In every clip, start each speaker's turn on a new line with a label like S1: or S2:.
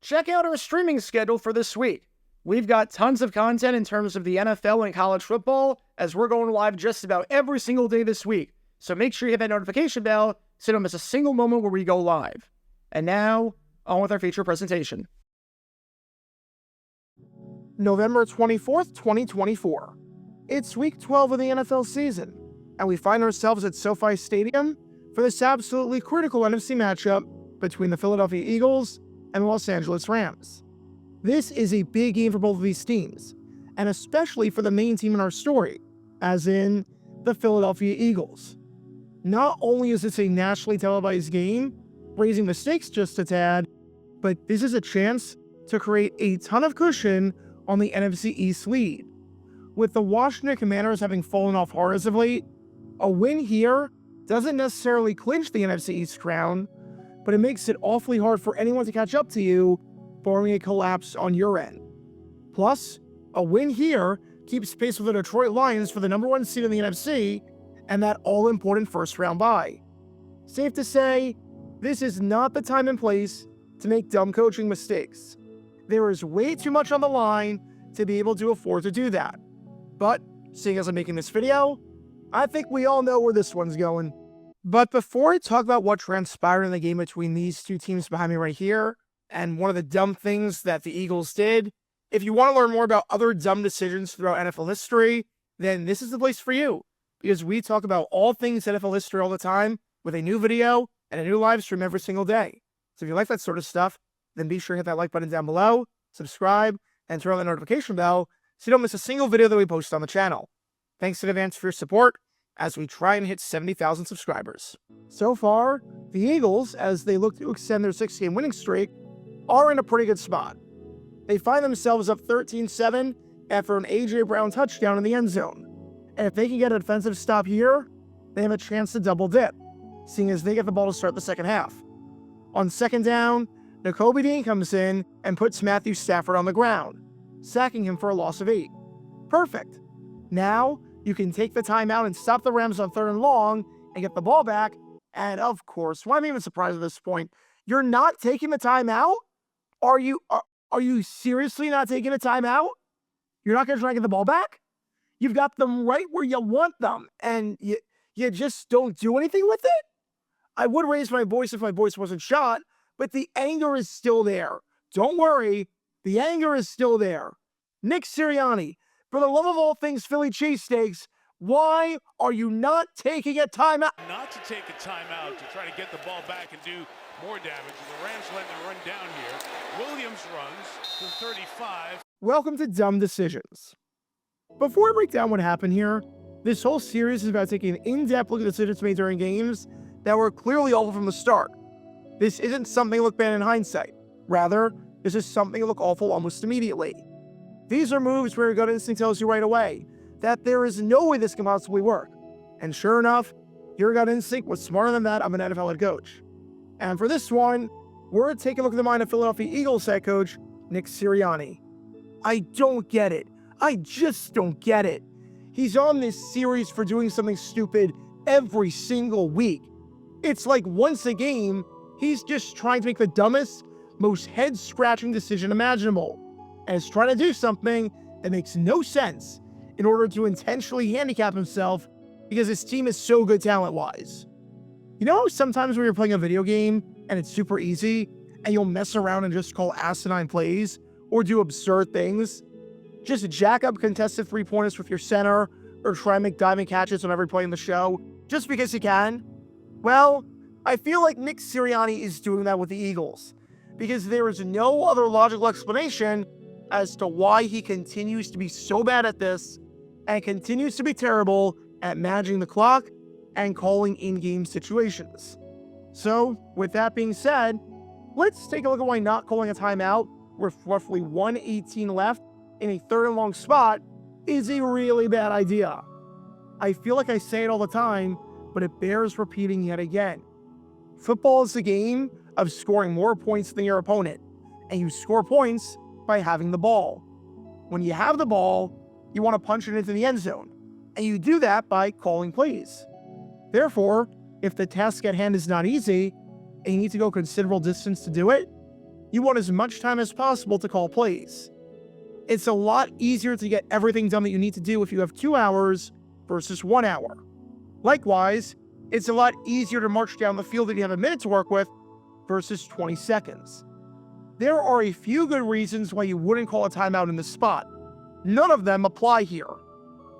S1: check out our streaming schedule for this week. We've got tons of content in terms of the NFL and college football, as we're going live just about every single day this week. So make sure you hit that notification bell so you don't miss a single moment where we go live. And now, on with our feature presentation.
S2: November 24th, 2024. It's week 12 of the NFL season, and we find ourselves at SoFi Stadium for this absolutely critical NFC matchup between the Philadelphia Eagles and the Los Angeles Rams. This is a big game for both of these teams, and especially for the main team in our story, as in the Philadelphia Eagles. Not only is this a nationally televised game, raising the stakes just a tad, but this is a chance to create a ton of cushion on the NFC East lead. With the Washington Commanders having fallen off hard as of late, a win here doesn't necessarily clinch the NFC East crown, but it makes it awfully hard for anyone to catch up to you, barring a collapse on your end. Plus, a win here keeps pace with the Detroit Lions for the number 1 seed in the NFC and that all-important first-round bye. Safe to say, this is not the time and place to make dumb coaching mistakes. There is way too much on the line to be able to afford to do that. But, seeing as I'm making this video, I think we all know where this one's going. But before I talk about what transpired in the game between these two teams behind me right here, and one of the dumb things that the Eagles did, if you want to learn more about other dumb decisions throughout NFL history, then this is the place for you. Because we talk about all things NFL history all the time with a new video and a new live stream every single day. So if you like that sort of stuff, then be sure to hit that like button down below, subscribe, and turn on the notification bell so you don't miss a single video that we post on the channel. Thanks in advance for your support as we try and hit 70,000 subscribers. So far, the Eagles, as they look to extend their 6-game winning streak, are in a pretty good spot. They find themselves up 13-7 after an A.J. Brown touchdown in the end zone. And if they can get a defensive stop here, they have a chance to double dip, seeing as they get the ball to start the second half. On second down, Nakobe Dean comes in and puts Matthew Stafford on the ground, sacking him for a loss of 8. Perfect. Now, you can take the timeout and stop the Rams on 3rd and long and get the ball back. And of course, why am I even surprised at this point? You're not taking the timeout? Are you seriously not taking a timeout? You're not going to try and get the ball back? You've got them right where you want them, and you just don't do anything with it? I would raise my voice if my voice wasn't shot, but the anger is still there. Don't worry, the anger is still there. Nick Sirianni, for the love of all things Philly cheesesteaks, why are you not taking a timeout?
S3: Not to take a timeout to try to get the ball back and do more damage. The Rams let them run down here. Williams runs to 35.
S2: Welcome to Dumb Decisions. Before I break down what happened here, this whole series is about taking an in-depth look at decisions made during games that were clearly awful from the start. This isn't something to look bad in hindsight. Rather, this is something to look awful almost immediately. These are moves where your gut instinct tells you right away that there is no way this can possibly work. And sure enough, your gut instinct was smarter than that of an NFL head coach. And for this one, we're taking a look at the mind of Philadelphia Eagles head coach, Nick Sirianni. I don't get it. I just don't get it. He's on this series for doing something stupid every single week. It's like once a game, he's just trying to make the dumbest, most head-scratching decision imaginable, and is trying to do something that makes no sense in order to intentionally handicap himself because his team is so good talent-wise. You know how sometimes when you're playing a video game and it's super easy and you'll mess around and just call asinine plays or do absurd things? Just jack up contested three-pointers with your center or try and make diving catches on every play in the show just because you can? Well, I feel like Nick Sirianni is doing that with the Eagles because there is no other logical explanation as to why he continues to be so bad at this and continues to be terrible at managing the clock and calling in-game situations. So, with that being said, let's take a look at why not calling a timeout with roughly 1:18 left in a 3rd and long spot is a really bad idea. I feel like I say it all the time, but it bears repeating yet again. Football is a game of scoring more points than your opponent, and you score points by having the ball. When you have the ball, you want to punch it into the end zone, and you do that by calling plays. Therefore, if the task at hand is not easy, and you need to go considerable distance to do it, you want as much time as possible to call plays. It's a lot easier to get everything done that you need to do if you have 2 hours versus 1 hour. Likewise, it's a lot easier to march down the field if you have a minute to work with versus 20 seconds. There are a few good reasons why you wouldn't call a timeout in this spot. None of them apply here.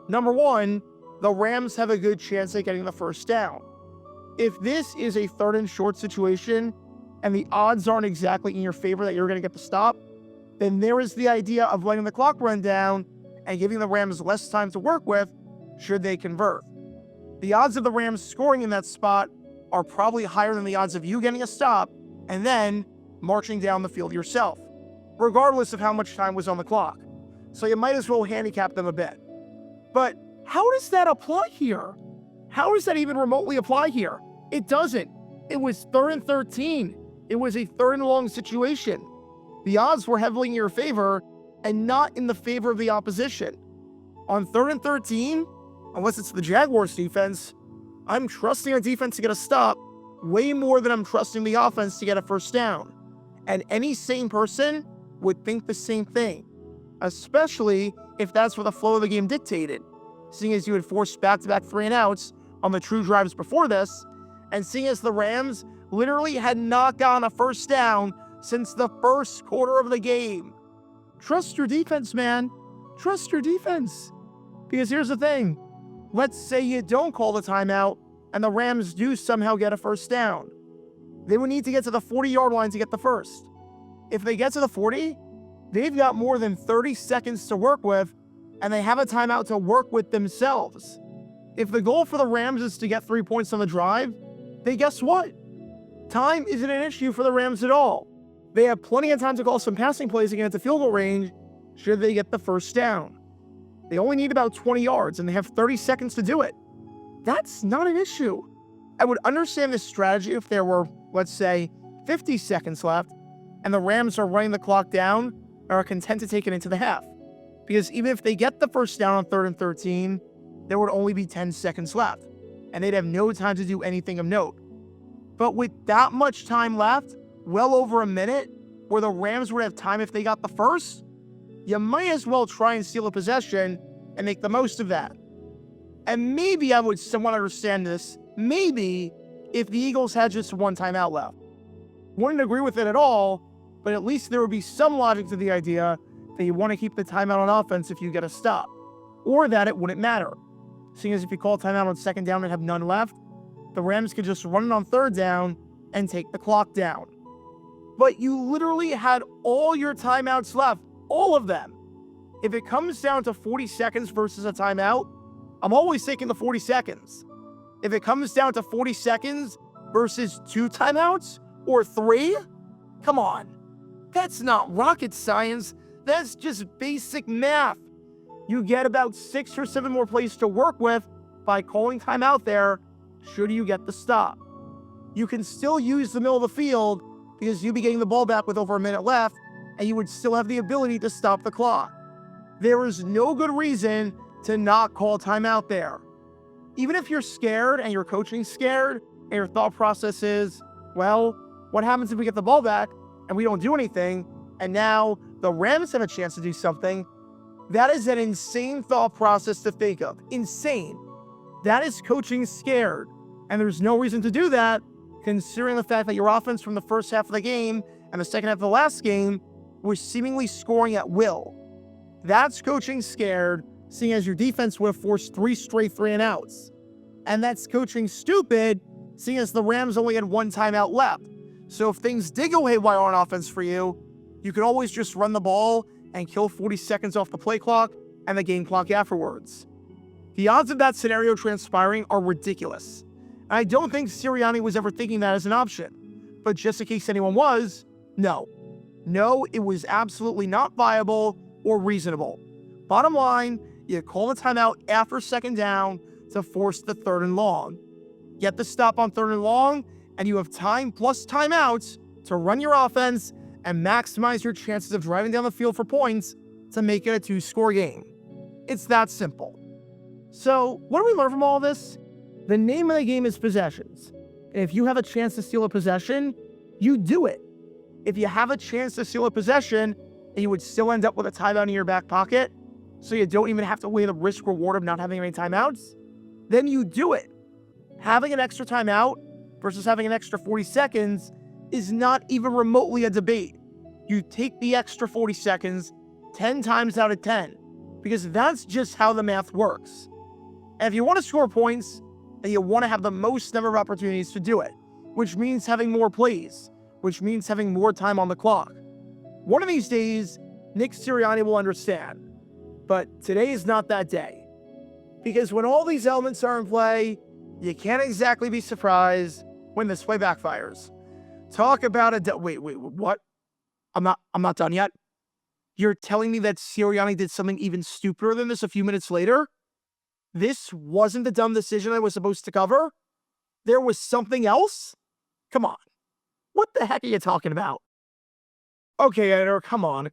S2: Number one, the Rams have a good chance at getting the first down. If this is a 3rd and short situation and the odds aren't exactly in your favor that you're going to get the stop, then there is the idea of letting the clock run down and giving the Rams less time to work with should they convert. The odds of the Rams scoring in that spot are probably higher than the odds of you getting a stop and then marching down the field yourself, regardless of how much time was on the clock. So you might as well handicap them a bit. But how does that apply here? How does that even remotely apply here? It doesn't. It was 3rd and 13. It was a 3rd and long situation. The odds were heavily in your favor and not in the favor of the opposition. On 3rd and 13, unless it's the Jaguars defense, I'm trusting our defense to get a stop way more than I'm trusting the offense to get a first down. And any sane person would think the same thing, especially if that's what the flow of the game dictated, seeing as you had forced back-to-back 3-and-outs on the true drives before this, and seeing as the Rams literally had not gotten a first down since the first quarter of the game. Trust your defense, man. Trust your defense. Because here's the thing. Let's say you don't call the timeout and the Rams do somehow get a first down. They would need to get to the 40-yard line to get the first. If they get to the 40, they've got more than 30 seconds to work with, and they have a timeout to work with themselves. If the goal for the Rams is to get 3 points on the drive, then guess what? Time isn't an issue for the Rams at all. They have plenty of time to call some passing plays to get into field goal range should they get the first down. They only need about 20 yards, and they have 30 seconds to do it. That's not an issue. I would understand this strategy if there were, let's say, 50 seconds left, and the Rams are running the clock down and are content to take it into the half. Because even if they get the first down on 3rd and 13, there would only be 10 seconds left, and they'd have no time to do anything of note. But with that much time left, well over a minute, where the Rams would have time if they got the first, you might as well try and steal a possession and make the most of that. And maybe I would somewhat understand this, maybe, if the Eagles had just 1 timeout left. Wouldn't agree with it at all, but at least there would be some logic to the idea that you want to keep the timeout on offense if you get a stop, or that it wouldn't matter. Seeing as if you call timeout on 2nd down and have none left, the Rams could just run it on 3rd down and take the clock down. But you literally had all your timeouts left, all of them. If it comes down to 40 seconds versus a timeout, I'm always taking the 40 seconds. If it comes down to 40 seconds versus 2 timeouts or 3, come on. That's not rocket science. That's just basic math. You get about 6 or 7 more plays to work with by calling timeout there should you get the stop. You can still use the middle of the field because you'd be getting the ball back with over a minute left, and you would still have the ability to stop the clock. There is no good reason to not call timeout there. Even if you're scared and your coaching's scared and your thought process is, well, what happens if we get the ball back and we don't do anything and now the Rams have a chance to do something? That is an insane thought process to think of. Insane. That is coaching scared. And there's no reason to do that, considering the fact that your offense from the first half of the game and the second half of the last game was seemingly scoring at will. That's coaching scared, seeing as your defense would have forced 3 straight 3-and-outs. And that's coaching stupid, seeing as the Rams only had 1 timeout left. So if things did go haywire on offense for you, you could always just run the ball and kill 40 seconds off the play clock and the game clock afterwards. The odds of that scenario transpiring are ridiculous. And I don't think Sirianni was ever thinking that as an option. But just in case anyone was, no. No, it was absolutely not viable or reasonable. Bottom line, you call the timeout after 2nd down to force the 3rd and long. Get the stop on 3rd and long, and you have time plus timeouts to run your offense and maximize your chances of driving down the field for points to make it a 2-score game. It's that simple. So, what do we learn from all this? The name of the game is possessions. And if you have a chance to steal a possession, you do it. if you have a chance to steal a possession and you would still end up with a timeout in your back pocket, so you don't even have to weigh the risk reward of not having any timeouts, then you do it. Having an extra timeout versus having an extra 40 seconds is not even remotely a debate. You take the extra 40 seconds 10 times out of 10, because that's just how the math works. And if you want to score points, then you want to have the most number of opportunities to do it, which means having more plays, which means having more time on the clock. One of these days, Nick Sirianni will understand, but today is not that day. Because when all these elements are in play, you can't exactly be surprised when this play backfires. Talk about a wait, what? I'm not done yet. You're telling me that Sirianni did something even stupider than this a few minutes later? This wasn't the dumb decision I was supposed to cover? There was something else? Come on. What the heck are you talking about? Okay, editor, come on.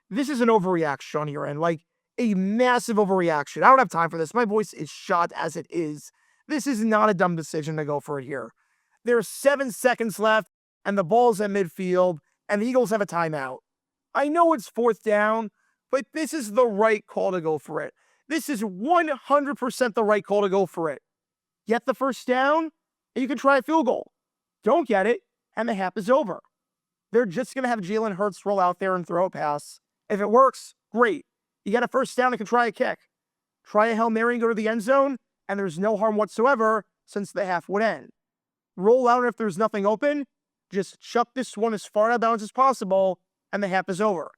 S2: This is an overreaction on your end, like a massive overreaction. I don't have time for this. My voice is shot as it is. This is not a dumb decision to go for it here. There's 7 seconds left, and the ball's at midfield, and the Eagles have a timeout. I know it's 4th down, but this is the right call to go for it. This is 100% the right call to go for it. Get the first down, and you can try a field goal. Don't get it, and the half is over. They're just going to have Jalen Hurts roll out there and throw a pass. If it works, great. You get a first down and can try a kick. Try a Hail Mary and go to the end zone, and there's no harm whatsoever since the half would end. Roll out, and if there's nothing open, just chuck this one as far out of bounds as possible, and the half is over.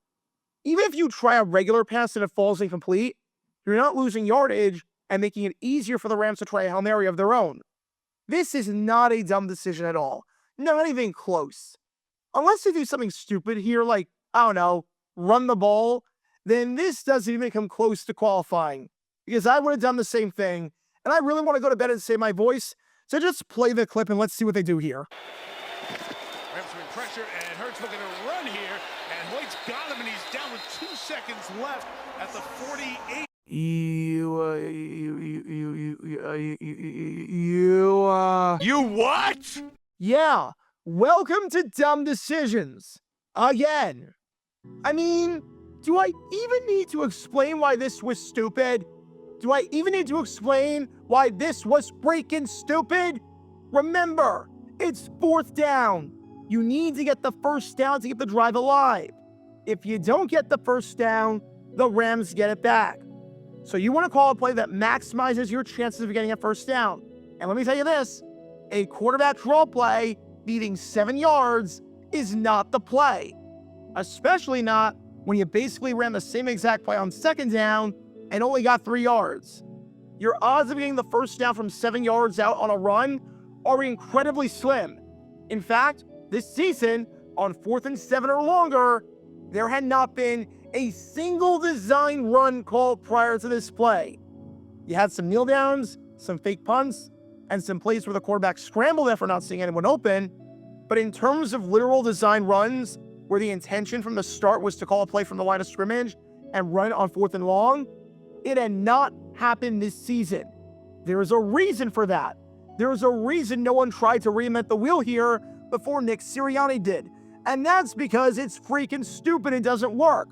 S2: Even if you try a regular pass and it falls incomplete, you're not losing yardage and making it easier for the Rams to try a Hail Mary of their own. This is not a dumb decision at all. Not even close. Unless they do something stupid here, like, I don't know, run the ball, then this doesn't even come close to qualifying. Because I would have done the same thing, and I really want to go to bed and save my voice, so just play the clip and let's see what they do here.
S3: Rams are in pressure, and Hurts looking to run here, and Hoyt's got him, and he's down with 2 seconds left at the 48.
S4: You what?
S2: Yeah, welcome to Dumb Decisions. Again. I mean, do I even need to explain why this was stupid? Do I even need to explain why this was freaking stupid? Remember, it's 4th down. You need to get the first down to keep the drive alive. If you don't get the first down, the Rams get it back. So you want to call a play that maximizes your chances of getting a first down. And let me tell you this, a quarterback draw play needing 7 yards is not the play. Especially not when you basically ran the same exact play on 2nd down and only got 3 yards. Your odds of getting the first down from 7 yards out on a run are incredibly slim. In fact, this season, on 4th and 7 or longer, there had not been a single design run called prior to this play. You had some kneel downs, some fake punts, and some plays where the quarterback scrambled after not seeing anyone open. But in terms of literal design runs, where the intention from the start was to call a play from the line of scrimmage and run it on 4th and long, it had not happened this season. There is a reason for that. There is a reason no one tried to reinvent the wheel here before Nick Sirianni did. And that's because it's freaking stupid and doesn't work.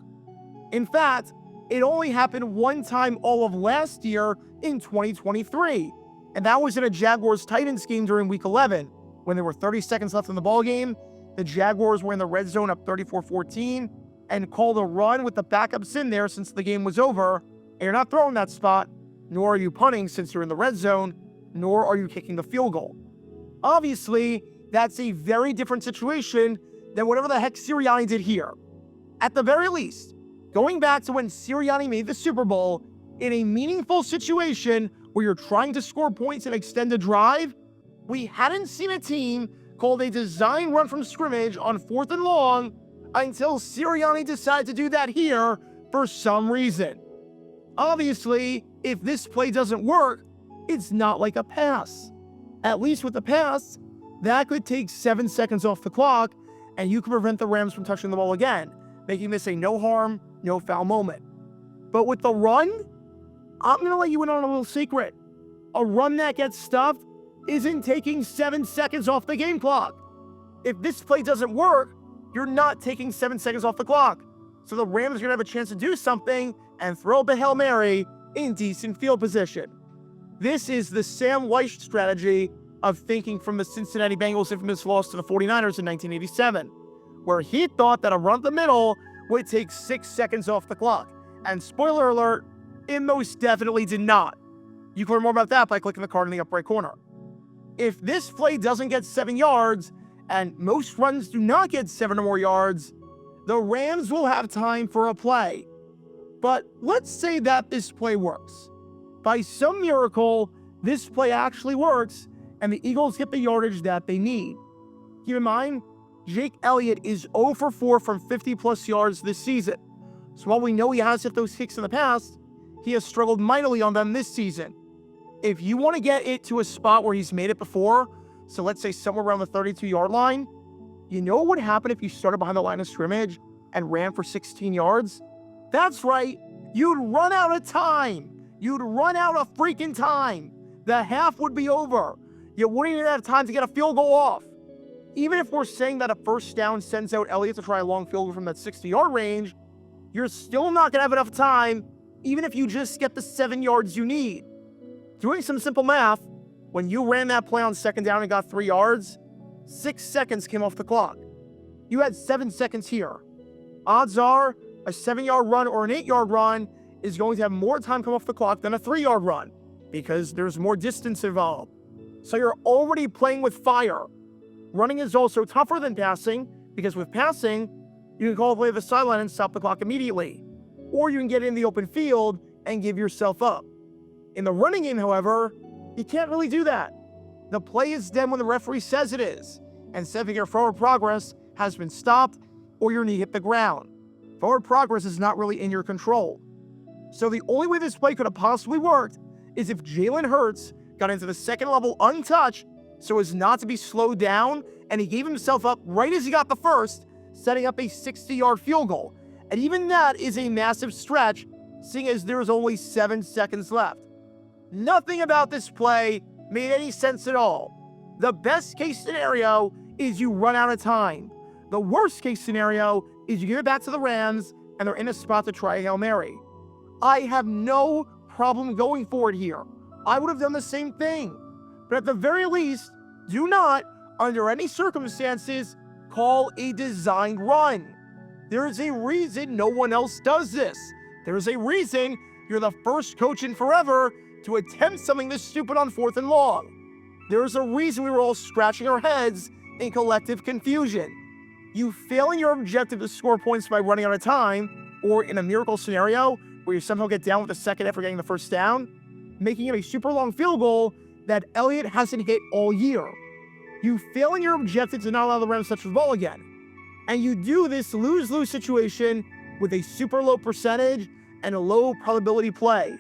S2: In fact, it only happened one time all of last year in 2023. And that was in a Jaguars-Titans game during Week 11, when there were 30 seconds left in the ballgame. The Jaguars were in the red zone up 34-14 and called a run with the backups in there since the game was over. And you're not throwing that spot, nor are you punting since you're in the red zone, nor are you kicking the field goal. Obviously, that's a very different situation than whatever the heck Sirianni did here. At the very least, going back to when Sirianni made the Super Bowl, in a meaningful situation where you're trying to score points and extend a drive, we hadn't seen a team called a design run from scrimmage on 4th and long until Sirianni decided to do that here for some reason. Obviously, if this play doesn't work, it's not like a pass. At least with the pass, that could take 7 seconds off the clock, and you can prevent the Rams from touching the ball again, making this a no harm, no foul moment. But with the run, I'm going to let you in on a little secret. A run that gets stuffed isn't taking 7 seconds off the game clock. If this play doesn't work, you're not taking 7 seconds off the clock. So the Rams are going to have a chance to do something and throw up a Hail Mary in decent field position. This is the Sam Weiss strategy of thinking from the Cincinnati Bengals' infamous loss to the 49ers in 1987, where he thought that a run up the middle would take 6 seconds off the clock. And spoiler alert, it most definitely did not. You can learn more about that by clicking the card in the upper right corner. If this play doesn't get 7 yards, and most runs do not get 7 or more yards, the Rams will have time for a play. But let's say that this play works. By some miracle, this play actually works, and the Eagles get the yardage that they need. Keep in mind, Jake Elliott is 0 for 4 from 50-plus yards this season. So while we know he has hit those kicks in the past, he has struggled mightily on them this season. If you want to get it to a spot where he's made it before, so let's say somewhere around the 32-yard line, you know what would happen if you started behind the line of scrimmage and ran for 16 yards? That's right, you'd run out of time. You'd run out of freaking time. The half would be over. You wouldn't even have time to get a field goal off. Even if we're saying that a first down sends out Elliott to try a long field goal from that 60-yard range, you're still not going to have enough time, even if you just get the 7 yards you need. Doing some simple math, when you ran that play on second down and got 3 yards, 6 seconds came off the clock. You had 7 seconds here. Odds are a 7-yard run or an 8-yard run is going to have more time come off the clock than a 3-yard run because there's more distance involved. So you're already playing with fire. Running is also tougher than passing because with passing, you can call a play to the sideline and stop the clock immediately. Or you can get in the open field and give yourself up. In the running game, however, you can't really do that. The play is dead when the referee says it is, and if your forward progress has been stopped or your knee hit the ground. Forward progress is not really in your control. So the only way this play could have possibly worked is if Jalen Hurts got into the second level untouched so as not to be slowed down, and he gave himself up right as he got the first, setting up a 60-yard field goal. And even that is a massive stretch, seeing as there's only 7 seconds left. Nothing about this play made any sense at all. The best case scenario is you run out of time. The worst case scenario is you give it back to the Rams and they're in a spot to try a Hail Mary. I have no problem going for it here. I would have done the same thing. But at the very least, do not, under any circumstances, call a designed run. There is a reason no one else does this. There is a reason you're the first coach in forever to attempt something this stupid on 4th and long. There is a reason we were all scratching our heads in collective confusion. You fail in your objective to score points by running out of time, or in a miracle scenario where you somehow get down with a second after getting the first down, making it a super long field goal that Elliott hasn't hit all year. You fail in your objective to not allow the Rams to touch the ball again. And you do this lose-lose situation with a super low percentage and a low probability play.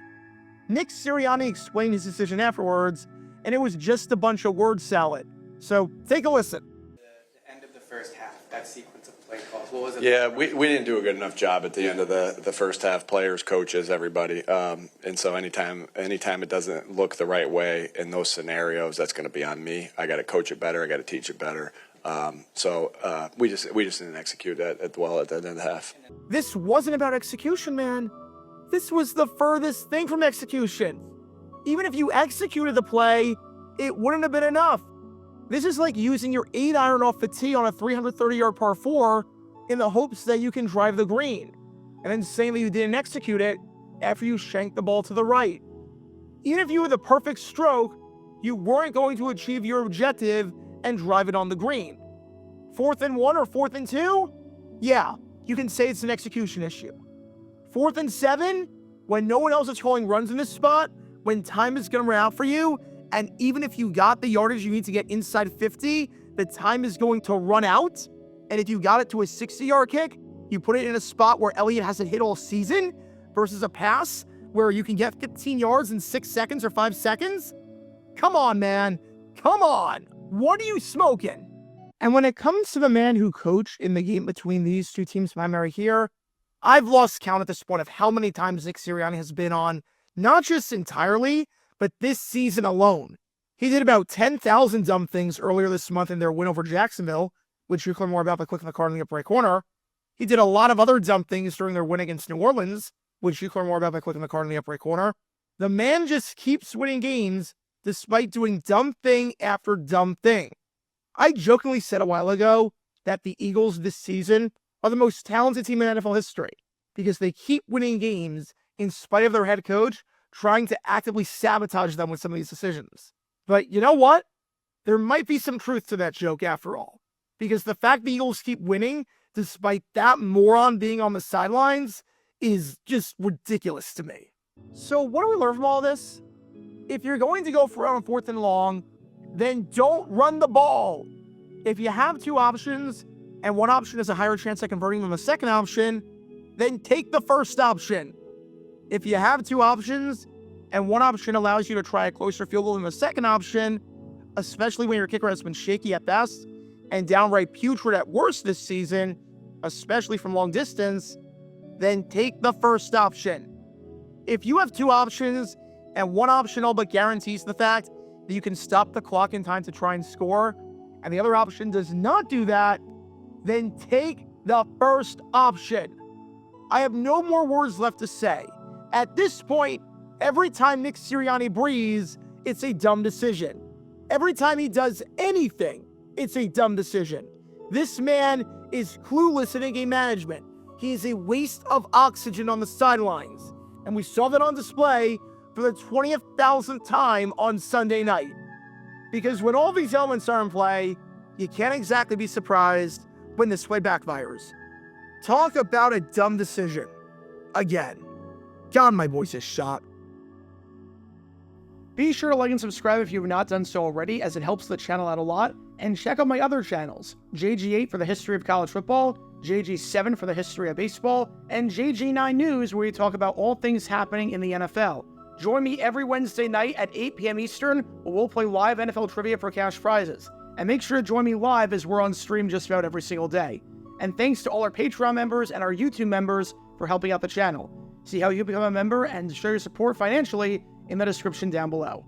S2: Nick Sirianni explained his decision afterwards, and it was just a bunch of word salad. So take a listen.
S5: The end of the first half, that sequence of play calls, what was it?
S6: Yeah, we didn't do a good enough job at the end of the first half, players, coaches, everybody. And so anytime it doesn't look the right way in those scenarios, that's going to be on me. I got to coach it better. I got to teach it better. So we just didn't execute it well at the end of the half.
S2: This wasn't about execution, man. This was the furthest thing from execution. Even if you executed the play, it wouldn't have been enough. This is like using your 8-iron off the tee on a 330-yard par 4 in the hopes that you can drive the green, and then saying that you didn't execute it after you shanked the ball to the right. Even if you had the perfect stroke, you weren't going to achieve your objective and drive it on the green. 4th and 1 or 4th and 2? Yeah, you can say it's an execution issue. 4th and 7, when no one else is calling runs in this spot, when time is going to run out for you, and even if you got the yardage you need to get inside 50, the time is going to run out. And if you got it to a 60-yard kick, you put it in a spot where Elliott hasn't hit all season versus a pass where you can get 15 yards in 6 seconds or 5 seconds? Come on, man. Come on. What are you smoking? And when it comes to the man who coached in the game between these two teams, primary here, I've lost count at this point of how many times Nick Sirianni has been on, not just entirely, but this season alone. He did about 10,000 dumb things earlier this month in their win over Jacksonville, which you'll learn more about by clicking the card in the upper right corner. He did a lot of other dumb things during their win against New Orleans, which you'll learn more about by clicking the card in the upper right corner. The man just keeps winning games despite doing dumb thing after dumb thing. I jokingly said a while ago that the Eagles this season are the most talented team in NFL history because they keep winning games in spite of their head coach trying to actively sabotage them with some of these decisions. But you know what? There might be some truth to that joke after all, because the fact the Eagles keep winning despite that moron being on the sidelines is just ridiculous to me. So what do we learn from all this? If you're going to go for on 4th and long, then don't run the ball. If you have two options, and one option has a higher chance of converting than the second option, then take the first option. If you have two options, and one option allows you to try a closer field goal than the second option, especially when your kicker has been shaky at best, and downright putrid at worst this season, especially from long distance, then take the first option. If you have two options, and one option all but guarantees the fact that you can stop the clock in time to try and score, and the other option does not do that, then take the first option. I have no more words left to say. At this point, every time Nick Sirianni breathes, it's a dumb decision. Every time he does anything, it's a dumb decision. This man is clueless in game management. He is a waste of oxygen on the sidelines. And we saw that on display for the 20,000th time on Sunday night. Because when all these elements are in play, you can't exactly be surprised when this play backfires. Talk about a dumb decision. Again. God, my voice is shot.
S1: Be sure to like and subscribe if you have not done so already, as it helps the channel out a lot. And check out my other channels, JG8 for the history of college football, JG7 for the history of baseball, and JG9 News, where we talk about all things happening in the NFL. Join me every Wednesday night at 8 p.m. Eastern, where we'll play live NFL trivia for cash prizes. And make sure to join me live, as we're on stream just about every single day. And thanks to all our Patreon members and our YouTube members for helping out the channel. See how you become a member and show your support financially in the description down below.